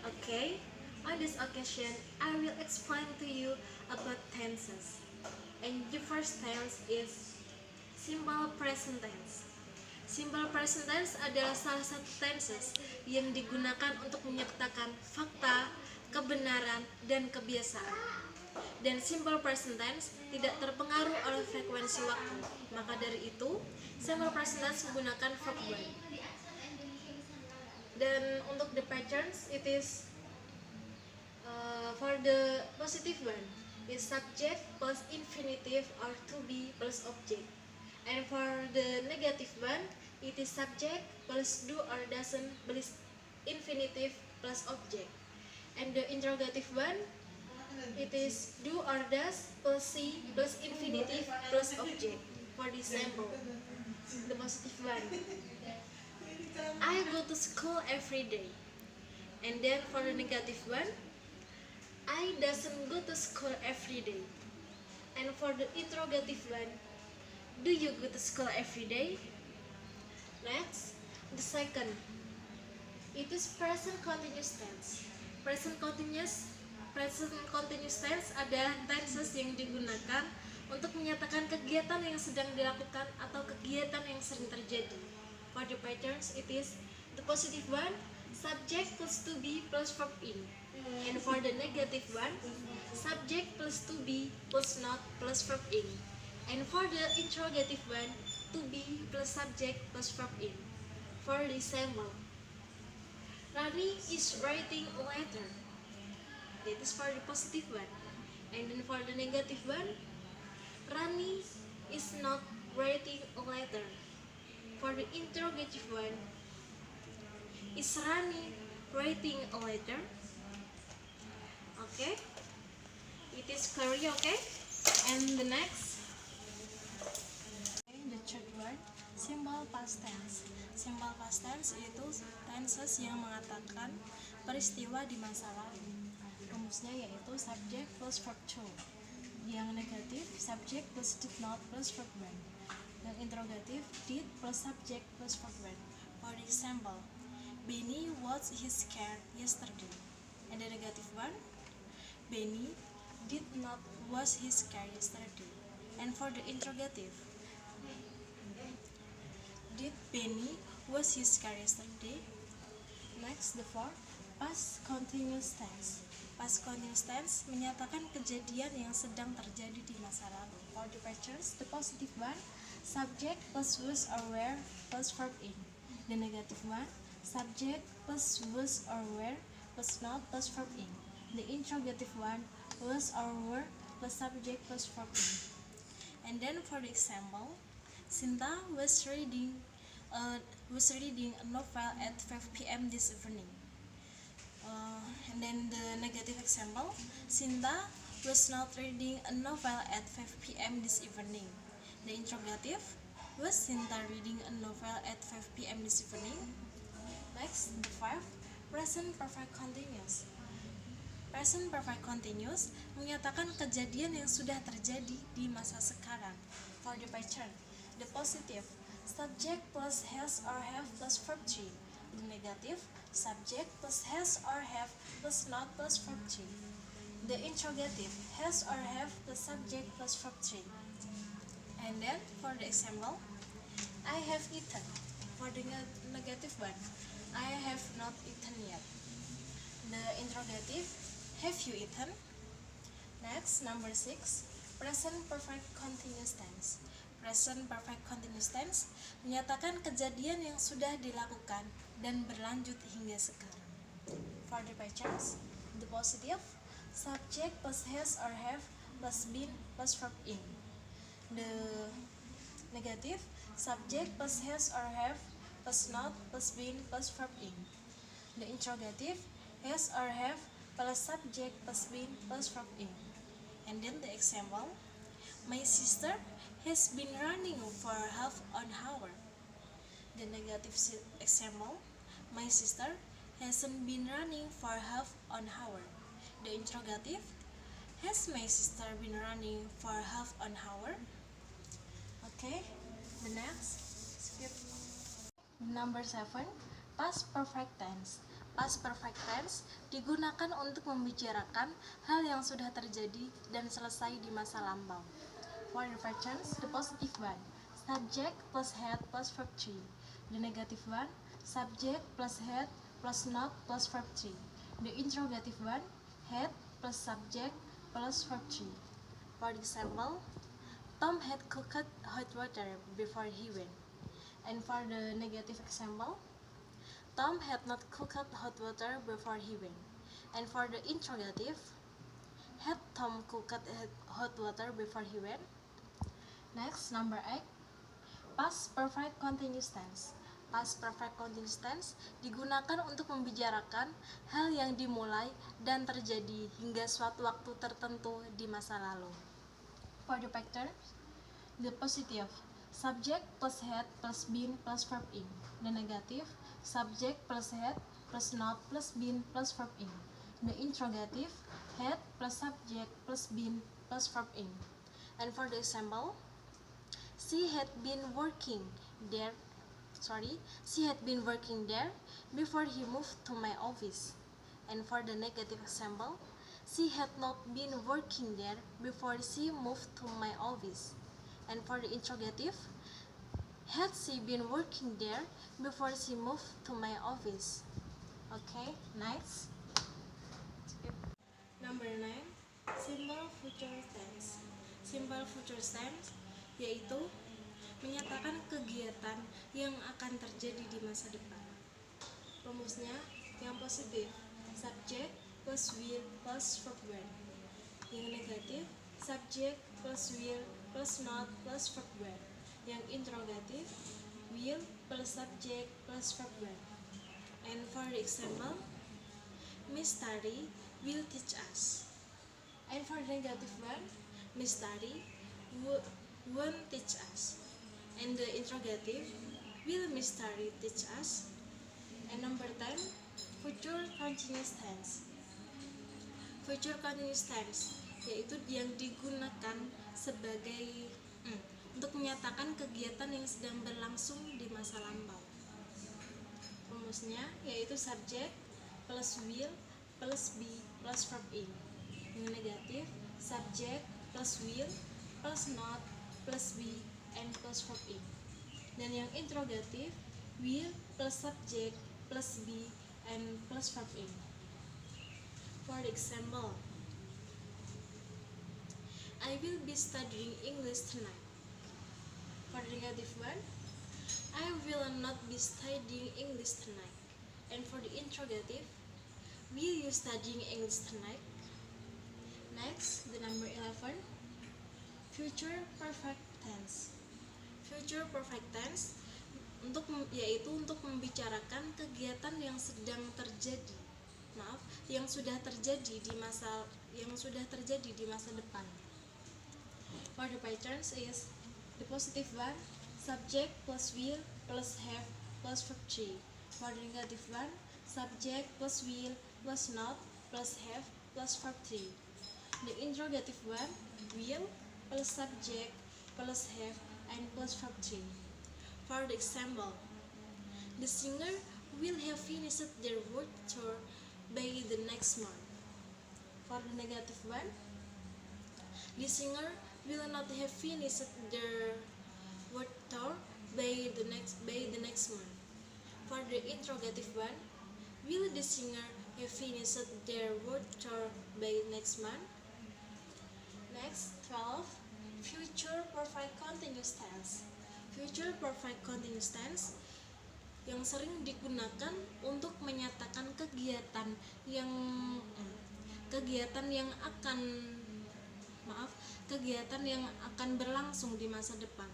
Okay, on this occasion, I will explain to you about tenses. And the first tense is simple present tense. Simple present tense adalah salah satu tenses yang digunakan untuk menyatakan fakta, kebenaran, dan kebiasaan. Dan simple present tense tidak terpengaruh oleh frekuensi waktu. Maka dari itu, simple present tense menggunakan verb one. Dan untuk the patterns, it is for the positive one is subject plus infinitive or to be plus object, and for the negative one it is subject plus do or doesn't plus infinitive plus object, and the interrogative one it is do or does plus see plus infinitive plus object. For the example, the positive one, I go to school every day. And then for the negative one, I doesn't go to school every day. And for the interrogative one, do you go to school every day? Next, the second, it is present continuous tense. Present continuous tense adalah tenses yang digunakan untuk menyatakan kegiatan yang sedang dilakukan atau kegiatan yang sering terjadi. For the patterns, it is the positive one, subject plus to be plus verb in. And for the negative one, subject plus to be plus not plus verb in. And for the interrogative one, to be plus subject plus verb in. For the example, Rani is writing a letter. That is for the positive one. And then for the negative one, Rani is not writing a letter. For the interrogative one, is Rani writing a letter? Okay, it is clear, okay? And the next, the third one, simple past tense. Simple past tense itu tenses yang mengatakan peristiwa di masa lalu. Rumusnya yaitu subject plus verb to. Yang negatif, subject plus did not plus verb when. Yang interrogatif, did plus subject plus verb when. For example, Benny washed his car yesterday. And the negative one, Benny did not wash his car yesterday. And for the interrogative, did Benny wash his car yesterday? Next, the fourth, past continuous tense. Past continuous tense menyatakan kejadian yang sedang terjadi di masa lalu. For the patterns, the positive one, subject plus was or were plus verb in. The negative one, subject plus was or were plus not plus verb in. The interrogative one, was or were plus subject plus verb in. And then for the example, Sinta was reading a novel at 5 p.m. this evening. And then the negative example, Sinta was not reading a novel at 5 p.m. this evening. The interrogative, was Sinta reading a novel at 5 p.m. this evening? Next, the fifth, present perfect continuous. Present perfect continuous menyatakan kejadian yang sudah terjadi di masa sekarang. For the pattern, the positive, subject plus has or have plus verb 3. The negative, subject plus has or have plus not plus verb 3. The interrogative, has or have plus subject plus verb 3. And then for the example, I have eaten. For the negative one, I have not eaten yet. The interrogative, have you eaten? Next, number 6, present perfect continuous tense. Present perfect continuous tense menyatakan kejadian yang sudah dilakukan dan berlanjut hingga sekarang. For the patterns, the positive, subject plus has or have plus been plus verb in. The negative, subject plus has or have plus not plus been plus verb in. The interrogative, has or have plus subject plus been plus verb in. And then the example, my sister has been running for half an hour. The negative example, my sister hasn't been running for half an hour. The interrogative, has my sister been running for half an hour? Okay, the next, skip. Number 7, past perfect tense. Past perfect tense digunakan untuk membicarakan hal yang sudah terjadi dan selesai di masa lampau. For the perfect tense, the positive one, subject plus had plus verb 3. The negative one, subject plus had plus not plus verb 3. The interrogative one, had plus subject plus verb 3. For example, Tom had cooked hot water before he went. And for the negative example, Tom had not cooked hot water before he went. And for the interrogative, had Tom cooked hot water before he went? Next, number 8, past perfect continuous tense. Past perfect continuous tense digunakan untuk membicarakan hal yang dimulai dan terjadi hingga suatu waktu tertentu di masa lalu. For the factors, the positive, subject plus had plus been plus verb in. The negative, subject plus had plus not plus been plus verb in. The interrogative, had plus subject plus been plus verb in. And for the example, she had been working there before he moved to my office. And for the negative example, she had not been working there before she moved to my office. And for the interrogative, had she been working there before she moved to my office? Okay, next. Number 9, simple future tense. Simple future tense yaitu menyatakan kegiatan yang akan terjadi di masa depan. Rumusnya yang positif, subject plus will plus verb when. Yang negatif, subject plus will plus not plus verb when. Yang interrogatif, will plus subject plus verb when. And for the example, Miss Tari will teach us. And for the negative one, Miss Tari won't teach us. And the interrogative, will Miss Tari teach us? And number 10, future continuous tense. Future continuous tense yaitu yang digunakan sebagai untuk menyatakan kegiatan yang sedang berlangsung di masa lampau. Rumusnya yaitu subject plus will plus be plus verb in. Yang negatif, subject plus will plus not plus be and plus verb in. Dan yang interrogatif, will plus subject plus be and plus verb in. For example, I will be studying English tonight. For the negative one, I will not be studying English tonight. And for the interrogative, will you studying English tonight? Next, the number 11, future perfect tense. Future perfect tense yaitu untuk membicarakan kegiatan yang sedang terjadi. Yang sudah terjadi di masa depan. For the patterns is the positive one, subject plus will plus have plus verb 3. For the negative one, subject plus will plus not plus have plus verb 3. The interrogative one, will plus subject plus have and plus verb 3. For the example, the singer will have finished their world tour by the next month. For the negative one, the singer will not have finished their world tour by the next month. For the interrogative one, will the singer have finished their world tour by next month? Next, 12, future perfect continuous tense. Future perfect continuous tense yang sering digunakan untuk menyatakan kegiatan yang akan berlangsung di masa depan.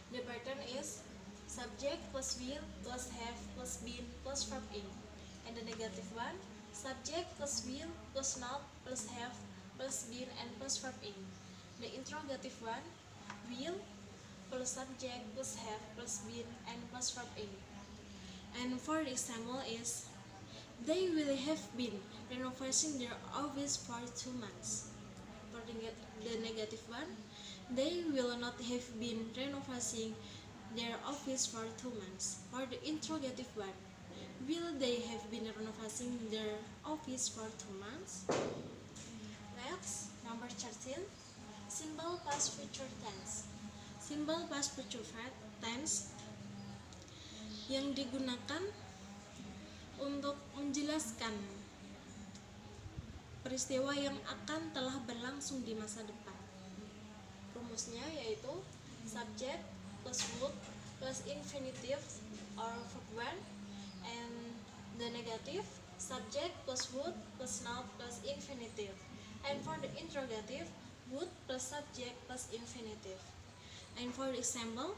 The pattern is subject plus will plus have plus been plus verb in. And the negative one, subject plus will plus not plus have plus been and plus verb in. The interrogative one, will plus subject plus have plus been and plus verb in. And for the example is, they will have been renovating their office for 2 months. For the negative one, they will not have been renovating their office for 2 months. For the interrogative one, Will they have been renovating their office for 2 months? Next, number 13, simple past future tense. Simple past future tense yang digunakan untuk menjelaskan peristiwa yang akan telah berlangsung di masa depan. Rumusnya yaitu subject plus would plus infinitive or verb 1, and the negative subject plus would plus noun plus infinitive, and for the interrogative would plus subject plus infinitive. And for the example,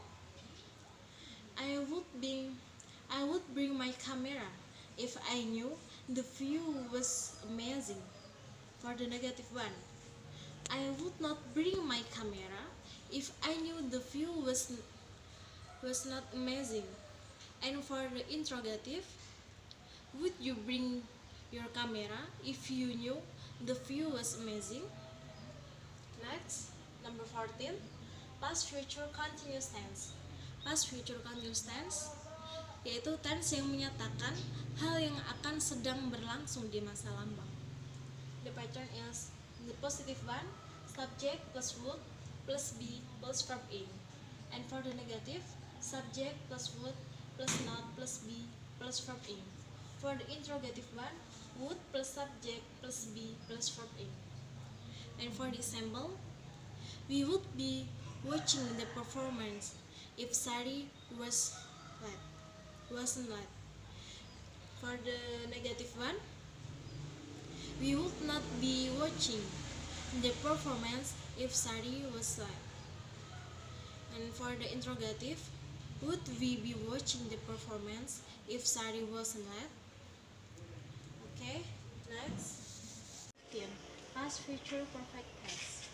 I would bring my camera if I knew the view was amazing. For the negative one, I would not bring my camera if I knew the view was not amazing. And for the interrogative, would you bring your camera if you knew the view was amazing? Next, number 14, past future continuous tense. Past future continuous tense yaitu tense yang menyatakan hal yang akan sedang berlangsung di masa lampau. The pattern is the positive one, subject plus would plus be plus verb in. And for the negative, subject plus would plus noun plus be plus verb in. For the interrogative one, would plus subject plus be plus verb in. And for the example, we would be watching the performance if Sari wasn't late. For the negative one, we would not be watching the performance if Sari was late. And for the interrogative, would we be watching the performance if Sari wasn't late? Okay, next. Past future perfect tense.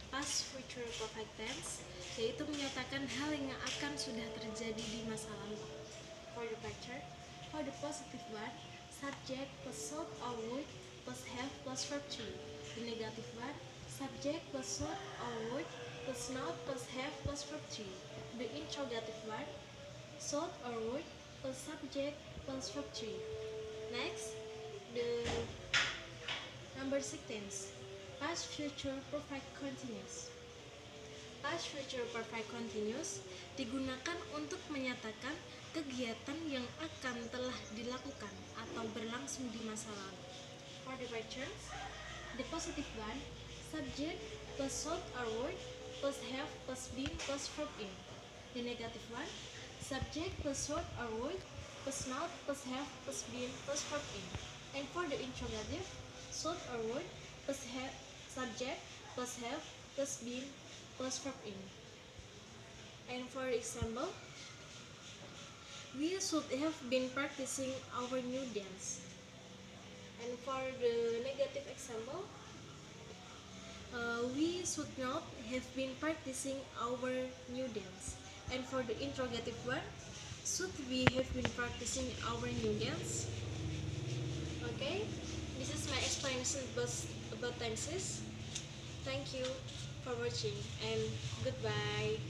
Past future perfect tense yaitu menyatakan hal yang akan sudah terjadi di masa lalu. For the picture, for the positive one, subject plus should or would plus have plus verb 3. The negative one, subject plus should or would plus not plus have plus verb 3. The interrogative one, should or would plus subject plus verb 3. Next, the number 16, past future perfect continuous. Past future perfect continuous digunakan untuk menyatakan kegiatan yang akan telah dilakukan atau berlangsung di masa lalu. For the pattern, the positive one, subject plus should or would plus have plus been plus verb in. The negative one, subject plus should or would plus not plus have plus been plus verb in. And for the interrogative, should or would plus have subject plus have plus been plus verb in. And for example, we should have been practicing our new dance. And for the negative example, we should not have been practicing our new dance. And for the interrogative one, should we have been practicing our new dance? Okay, this is my explanation about tenses. Thank you for watching and goodbye.